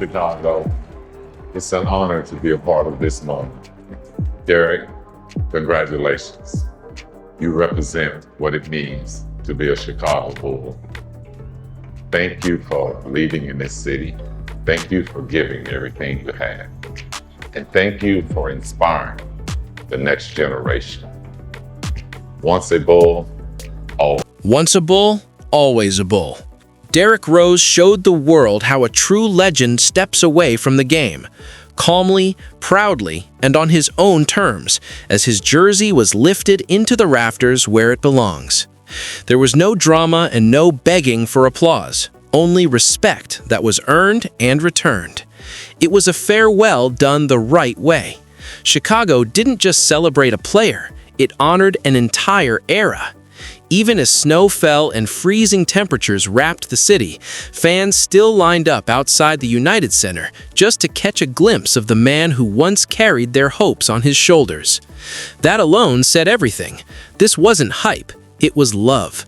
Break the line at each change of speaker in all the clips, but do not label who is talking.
Chicago. It's an honor to be a part of this moment. Derrick, congratulations. You represent what it means to be a Chicago Bull. Thank you for leading in this city. Thank you for giving everything you had. And thank you for inspiring the next generation. Once a Bull, always.
Once a Bull, always a Bull. Derrick Rose showed the world how a true legend steps away from the game, calmly, proudly, and on his own terms, as his jersey was lifted into the rafters where it belongs. There was no drama and no begging for applause, only respect that was earned and returned. It was a farewell done the right way. Chicago didn't just celebrate a player, it honored an entire era. Even as snow fell and freezing temperatures wrapped the city, fans still lined up outside the United Center just to catch a glimpse of the man who once carried their hopes on his shoulders. That alone said everything. This wasn't hype, it was love.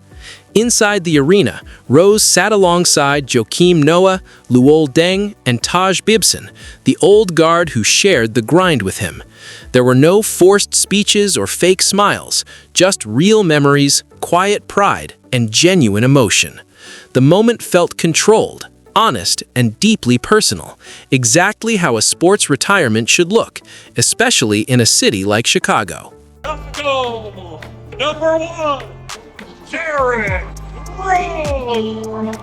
Inside the arena, Rose sat alongside Joakim Noah, Luol Deng, and Taj Gibson, the old guard who shared the grind with him. There were no forced speeches or fake smiles, just real memories, quiet pride, and genuine emotion. The moment felt controlled, honest, and deeply personal, exactly how a sports retirement should look, especially in a city like Chicago.
Chicago, number one, Derrick Rose.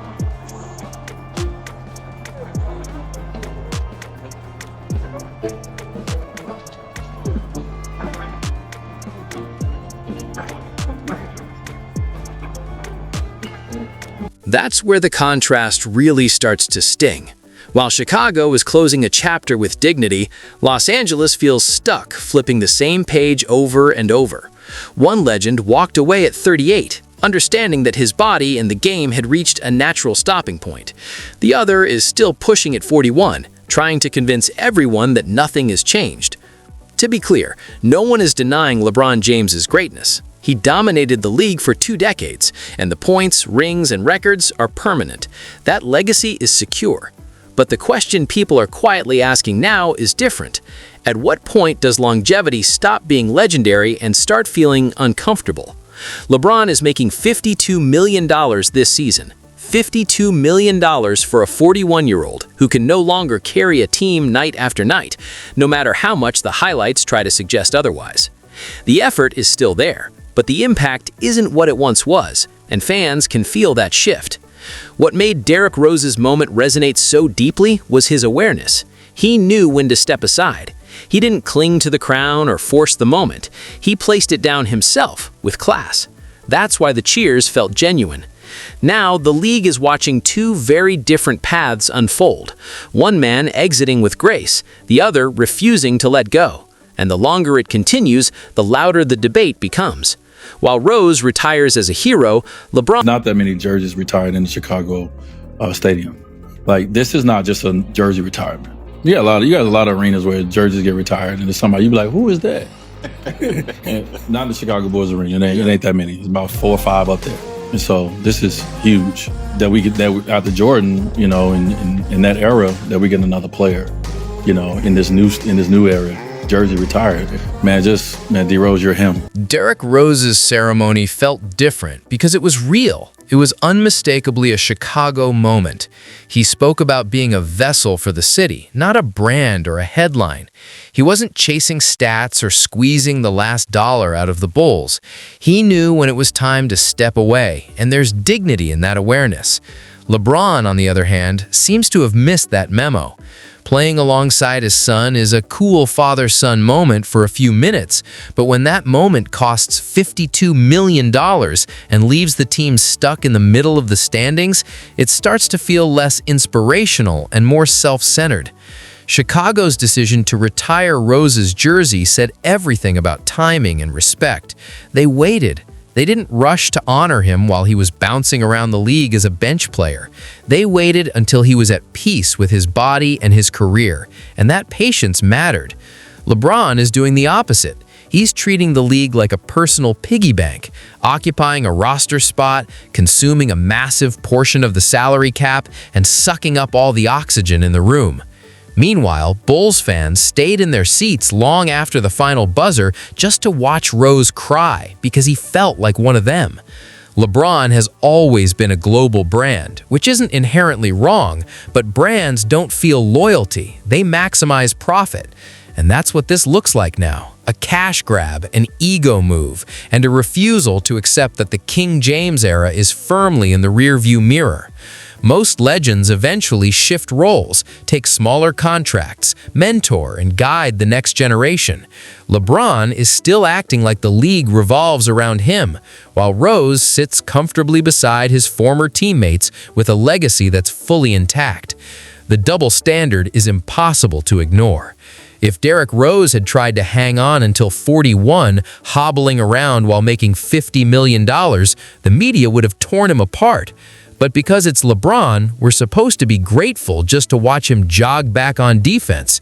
That's where the contrast really starts to sting. While Chicago is closing a chapter with dignity, Los Angeles feels stuck, flipping the same page over and over. One legend walked away at 38, understanding that his body and the game had reached a natural stopping point. The other is still pushing at 41, trying to convince everyone that nothing has changed. To be clear, no one is denying LeBron James's greatness. He dominated the league for 2 decades, and the points, rings, and records are permanent. That legacy is secure. But the question people are quietly asking now is different. At what point does longevity stop being legendary and start feeling uncomfortable? LeBron is making $52 million this season. $52 million for a 41-year-old who can no longer carry a team night after night, no matter how much the highlights try to suggest otherwise. The effort is still there, but the impact isn't what it once was, and fans can feel that shift. What made Derrick Rose's moment resonate so deeply was his awareness. He knew when to step aside. He didn't cling to the crown or force the moment. He placed it down himself, with class. That's why the cheers felt genuine. Now, the league is watching 2 very different paths unfold. One man exiting with grace, the other refusing to let go. And the longer it continues, the louder the debate becomes. While Rose retires as a hero, LeBron...
Not that many jerseys retired in the Chicago stadium. Like, this is not just a jersey retirement. You got a lot of arenas where jerseys get retired, and there's somebody, you be like, who is that? And not the Chicago Bulls arena. It ain't that many. It's about 4 or 5 up there. And so this is huge that we after Jordan, you know, in that era, that we get another player, you know, in this new era. Jersey retired. Man, D Rose, you're him.
Derrick Rose's ceremony felt different because it was real. It was unmistakably a Chicago moment. He spoke about being a vessel for the city, not a brand or a headline. He wasn't chasing stats or squeezing the last dollar out of the Bulls. He knew when it was time to step away, and there's dignity in that awareness. LeBron, on the other hand, seems to have missed that memo. Playing alongside his son is a cool father-son moment for a few minutes, but when that moment costs $52 million and leaves the team stuck in the middle of the standings, it starts to feel less inspirational and more self-centered. Chicago's decision to retire Rose's jersey said everything about timing and respect. They waited. They didn't rush to honor him while he was bouncing around the league as a bench player. They waited until he was at peace with his body and his career, and that patience mattered. LeBron is doing the opposite. He's treating the league like a personal piggy bank, occupying a roster spot, consuming a massive portion of the salary cap, and sucking up all the oxygen in the room. Meanwhile, Bulls fans stayed in their seats long after the final buzzer just to watch Rose cry because he felt like one of them. LeBron has always been a global brand, which isn't inherently wrong, but brands don't feel loyalty, they maximize profit. And that's what this looks like now. A cash grab, an ego move, and a refusal to accept that the King James era is firmly in the rearview mirror. Most legends eventually shift roles, take smaller contracts, mentor, and guide the next generation. LeBron is still acting like the league revolves around him, while Rose sits comfortably beside his former teammates with a legacy that's fully intact. The double standard is impossible to ignore. If Derrick Rose had tried to hang on until 41, hobbling around while making $50 million, the media would have torn him apart. But because it's LeBron, we're supposed to be grateful just to watch him jog back on defense.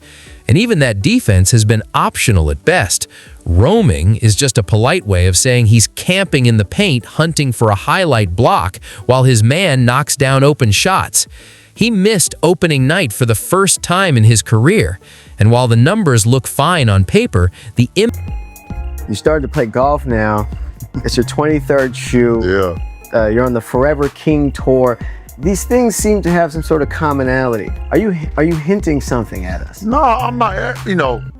And even that defense has been optional at best. Roaming is just a polite way of saying he's camping in the paint hunting for a highlight block while his man knocks down open shots. He missed opening night for the first time in his career. And while the numbers look fine on paper, the
You started to play golf now. It's your 23rd shoe.
Yeah.
You're on the Forever King Tour. These things seem to have some sort of commonality. Are you hinting something at us?
No, I'm not.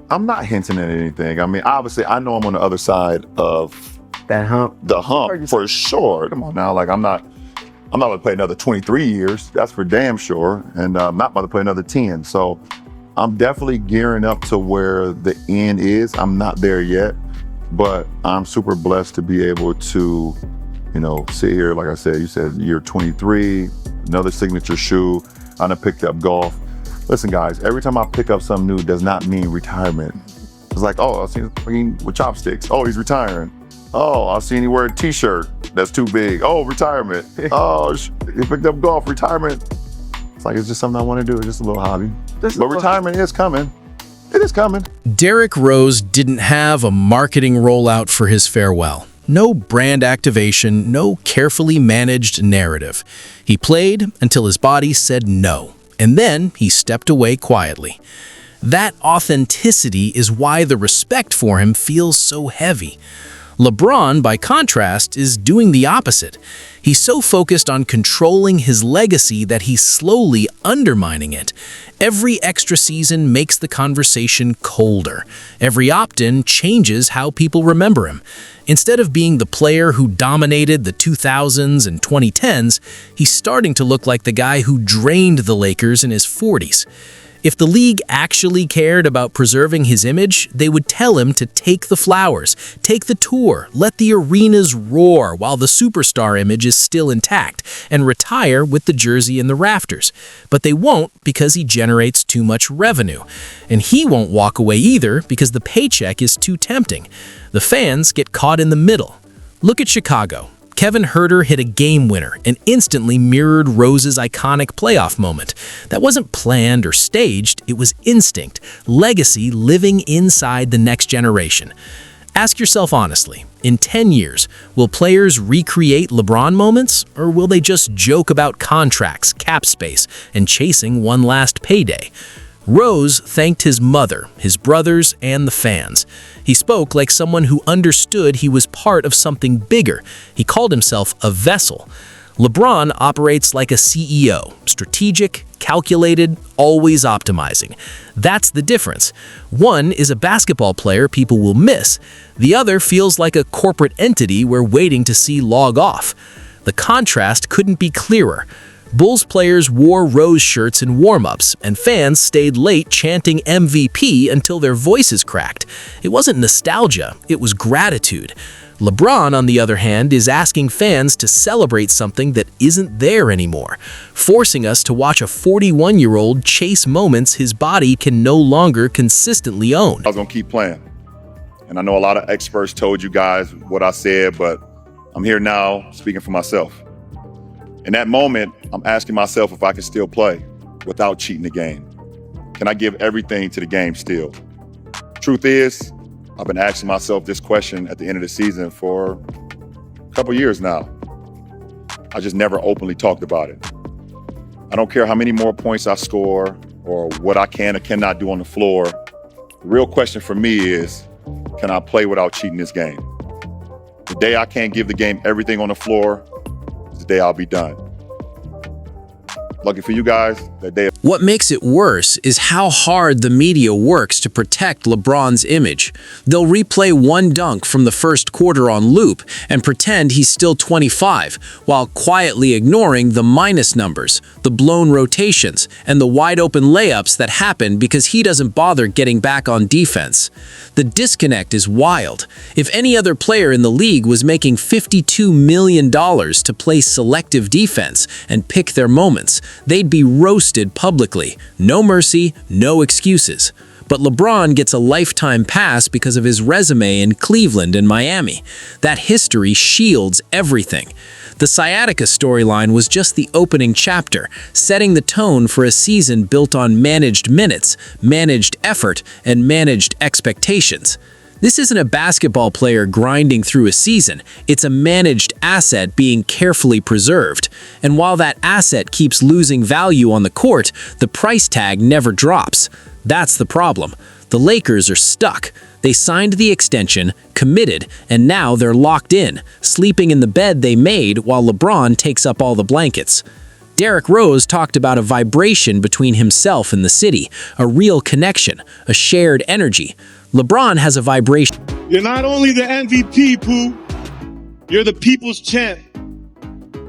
I'm not hinting at anything. I mean, obviously, I know I'm on the other side of
That hump?
the hump for sure. Come on now, like I'm not going to play another 23 years. That's for damn sure. And I'm not about to play another 10. So I'm definitely gearing up to where the end is. I'm not there yet, but I'm super blessed to be able to, sit here. Like I said, you said year 23, another signature shoe. I done picked up golf. Listen, guys, every time I pick up something new does not mean retirement. It's like, oh, I seen him with chopsticks. Oh, he's retiring. Oh, I seen him wear a t-shirt that's too big. Oh, retirement. Oh, he picked up golf, retirement. It's like, it's just something I want to do. It's just a little hobby. But retirement is coming. It is coming.
Derrick Rose didn't have a marketing rollout for his farewell. No brand activation, no carefully managed narrative. He played until his body said no, and then he stepped away quietly. That authenticity is why the respect for him feels so heavy. LeBron, by contrast, is doing the opposite. He's so focused on controlling his legacy that he's slowly undermining it. Every extra season makes the conversation colder. Every opt-in changes how people remember him. Instead of being the player who dominated the 2000s and 2010s, he's starting to look like the guy who drained the Lakers in his 40s. If the league actually cared about preserving his image, they would tell him to take the flowers, take the tour, let the arenas roar while the superstar image is still intact, and retire with the jersey in the rafters. But they won't because he generates too much revenue. And he won't walk away either because the paycheck is too tempting. The fans get caught in the middle. Look at Chicago. Kevin Huerter hit a game winner and instantly mirrored Rose's iconic playoff moment. That wasn't planned or staged, it was instinct, legacy living inside the next generation. Ask yourself honestly, in 10 years, will players recreate LeBron moments, or will they just joke about contracts, cap space, and chasing one last payday? Rose thanked his mother, his brothers, and the fans. He spoke like someone who understood he was part of something bigger. He called himself a vessel. LeBron operates like a CEO, strategic, calculated, always optimizing. That's the difference. One is a basketball player people will miss. The other feels like a corporate entity we're waiting to see log off. The contrast couldn't be clearer. Bulls players wore Rose shirts in warm-ups, and fans stayed late chanting MVP until their voices cracked. It wasn't nostalgia, it was gratitude. LeBron, on the other hand, is asking fans to celebrate something that isn't there anymore, forcing us to watch a 41-year-old chase moments his body can no longer consistently own.
I was going to keep playing. And I know a lot of experts told you guys what I said, but I'm here now speaking for myself. In that moment, I'm asking myself if I can still play without cheating the game. Can I give everything to the game still? Truth is, I've been asking myself this question at the end of the season for a couple years now. I just never openly talked about it. I don't care how many more points I score or what I can or cannot do on the floor. The real question for me is, can I play without cheating this game? The day I can't give the game everything on the floor is the day I'll be done. Lucky for you guys, that day.
What makes it worse is how hard the media works to protect LeBron's image. They'll replay one dunk from the first quarter on loop and pretend he's still 25, while quietly ignoring the minus numbers, the blown rotations, and the wide-open layups that happen because he doesn't bother getting back on defense. The disconnect is wild. If any other player in the league was making $52 million to play selective defense and pick their moments, they'd be roasted publicly. No mercy, no excuses. But LeBron gets a lifetime pass because of his resume in Cleveland and Miami. That history shields everything. The sciatica storyline was just the opening chapter, setting the tone for a season built on managed minutes, managed effort, and managed expectations. This isn't a basketball player grinding through a season. It's a managed asset being carefully preserved. And while that asset keeps losing value on the court, the price tag never drops. That's the problem. The Lakers are stuck. They signed the extension, committed, and now they're locked in, sleeping in the bed they made while LeBron takes up all the blankets. Derrick Rose talked about a vibration between himself and the city, a real connection, a shared energy. LeBron has a vibration.
You're not only the MVP, Pooh. You're the people's champ.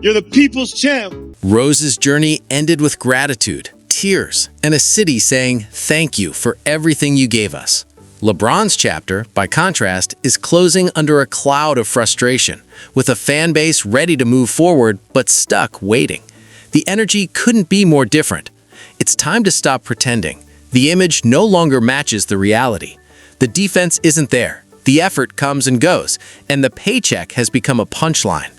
You're the people's champ.
Rose's journey ended with gratitude, tears, and a city saying thank you for everything you gave us. LeBron's chapter, by contrast, is closing under a cloud of frustration, with a fan base ready to move forward but stuck waiting. The energy couldn't be more different. It's time to stop pretending. The image no longer matches the reality. The defense isn't there. The effort comes and goes, and the paycheck has become a punchline.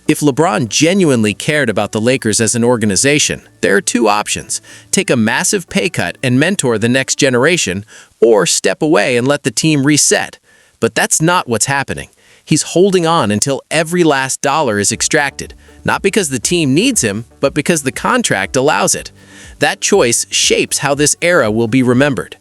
If LeBron genuinely cared about the Lakers as an organization, there are two options: take a massive pay cut and mentor the next generation, or step away and let the team reset. But that's not what's happening. He's holding on until every last dollar is extracted, not because the team needs him, but because the contract allows it. That choice shapes how this era will be remembered.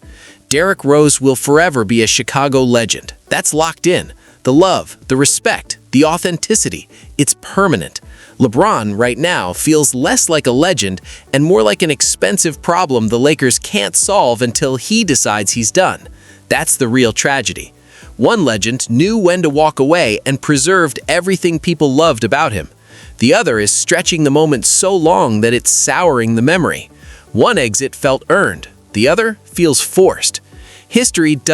Derrick Rose will forever be a Chicago legend. That's locked in. The love, the respect, the authenticity, it's permanent. LeBron, right now, feels less like a legend and more like an expensive problem the Lakers can't solve until he decides he's done. That's the real tragedy. One legend knew when to walk away and preserved everything people loved about him. The other is stretching the moment so long that it's souring the memory. One exit felt earned. The other feels forced. History does